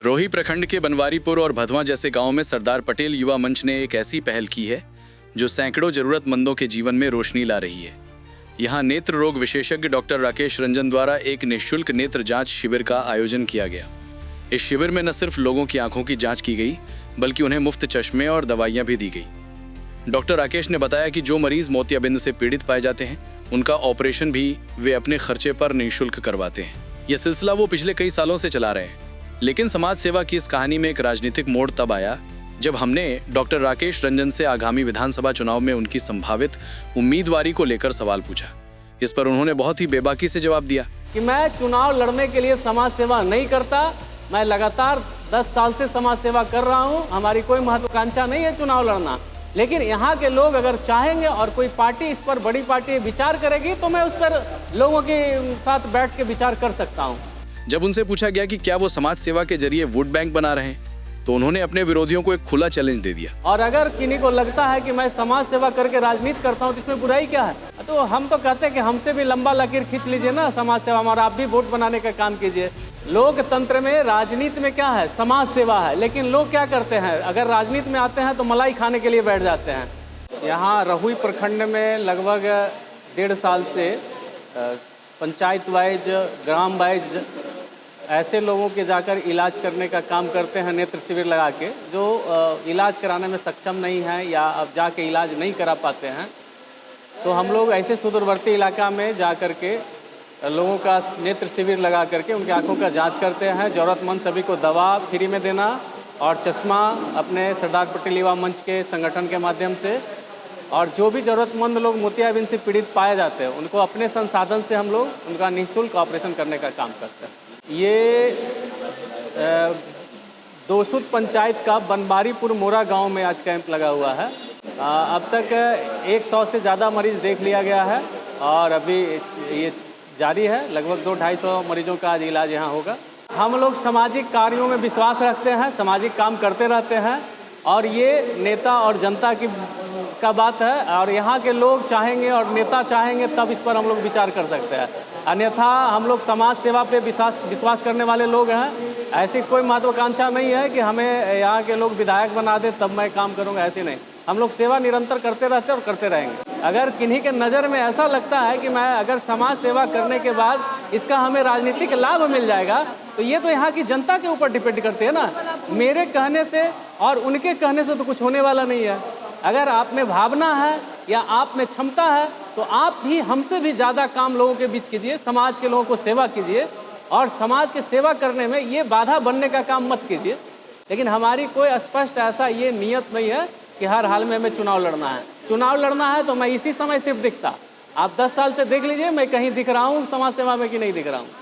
रोही प्रखंड के बनवारीपुर और भदवा जैसे गांवों में सरदार पटेल युवा मंच ने एक ऐसी पहल की है जो सैकड़ों जरूरतमंदों के जीवन में रोशनी ला रही है। यहां नेत्र रोग विशेषज्ञ डॉक्टर राकेश रंजन द्वारा एक निःशुल्क नेत्र जांच शिविर का आयोजन किया गया। इस शिविर में न सिर्फ लोगों की आंखों की जांच की गई बल्कि उन्हें मुफ्त चश्मे और दवाइयां भी दी गई। डॉक्टर राकेश ने बताया कि जो मरीज मोतियाबिंद से पीड़ित पाए जाते हैं उनका ऑपरेशन भी वे अपने खर्चे पर निःशुल्क करवाते हैं। यह सिलसिला वो पिछले कई सालों से चला रहे हैं, लेकिन समाज सेवा की इस कहानी में एक राजनीतिक मोड़ तब आया जब हमने डॉक्टर राकेश रंजन से आगामी विधानसभा चुनाव में उनकी संभावित उम्मीदवारी को लेकर सवाल पूछा। इस पर उन्होंने बहुत ही बेबाकी से जवाब दिया कि मैं चुनाव लड़ने के लिए समाज सेवा नहीं करता। मैं लगातार 10 साल से समाज सेवा कर रहा हूं। हमारी कोई महत्वाकांक्षा नहीं है चुनाव लड़ना, लेकिन यहाँ के लोग अगर चाहेंगे और कोई पार्टी इस पर, बड़ी पार्टी विचार करेगी तो मैं उस पर लोगों के साथ बैठ के विचार कर सकता हूँ। जब उनसे पूछा गया कि क्या वो समाज सेवा के जरिए वोट बैंक बना रहे हैं तो उन्होंने अपने विरोधियों को एक खुला चैलेंज दे दिया। और अगर किन्हीं को लगता है कि मैं समाज सेवा करके राजनीति करता हूं तो इसमें बुराई क्या है? तो हम तो कहते हैं कि हमसे भी लंबा लकीर खींच लीजिए ना समाज सेवा में, और आप भी वोट बनाने का काम कीजिए। लोकतंत्र में, राजनीति में क्या है? समाज सेवा है। लेकिन लोग क्या करते हैं, अगर राजनीति में आते हैं तो मलाई खाने के लिए बैठ जाते हैं। यहाँ रहुई प्रखंड में लगभग 1.5 साल से पंचायत वाइज, ग्राम वाइज ऐसे लोगों के जाकर इलाज करने का काम करते हैं, नेत्र शिविर लगा के। जो इलाज कराने में सक्षम नहीं है या अब जाके इलाज नहीं करा पाते हैं, तो हम लोग ऐसे सुदूरवर्ती इलाका में जा कर के लोगों का नेत्र शिविर लगा करके उनकी आंखों का जांच करते हैं। ज़रूरतमंद सभी को दवा फ्री में देना और चश्मा अपने सरदार पटेल युवा मंच के संगठन के माध्यम से, और जो भी ज़रूरतमंद लोग मोतियाबिंद से पीड़ित पाए जाते हैं उनको अपने संसाधन से हम लोग उनका निःशुल्क ऑपरेशन करने का काम करते हैं। ये दोसुद पंचायत का बनवारीपुर मोरा गांव में आज कैंप लगा हुआ है। अब तक 100 से ज़्यादा मरीज देख लिया गया है और अभी ये जारी है। लगभग 200-250 मरीजों का आज इलाज यहाँ होगा। हम लोग सामाजिक कार्यों में विश्वास रखते हैं, सामाजिक काम करते रहते हैं, और ये नेता और जनता का बात है। और यहाँ के लोग चाहेंगे और नेता चाहेंगे तब इस पर हम लोग विचार कर सकते हैं। अन्यथा हम लोग समाज सेवा पे विश्वास करने वाले लोग हैं। ऐसी कोई महत्वाकांक्षा नहीं है कि हमें यहाँ के लोग विधायक बना दे तब मैं काम करूँगा, ऐसे नहीं। हम लोग सेवा निरंतर करते रहते और करते रहेंगे। अगर किन्हीं के नज़र में ऐसा लगता है कि मैं अगर समाज सेवा करने के बाद इसका हमें राजनीतिक लाभ मिल जाएगा, तो ये तो यहाँ की जनता के ऊपर डिपेंड करते हैं ना। मेरे कहने से और उनके कहने से तो कुछ होने वाला नहीं है। अगर आप में भावना है या आप में क्षमता है तो आप भी हमसे भी ज़्यादा काम लोगों के बीच कीजिए, समाज के लोगों को सेवा कीजिए, और समाज की सेवा करने में ये बाधा बनने का काम मत कीजिए। लेकिन हमारी कोई स्पष्ट ऐसा ये नियत नहीं है कि हर हाल में हमें चुनाव लड़ना है। चुनाव लड़ना है तो मैं इसी समय सिर्फ दिखता। आप 10 साल से देख लीजिए मैं कहीं दिख रहा हूँ समाज सेवा में कि नहीं दिख रहा हूँ।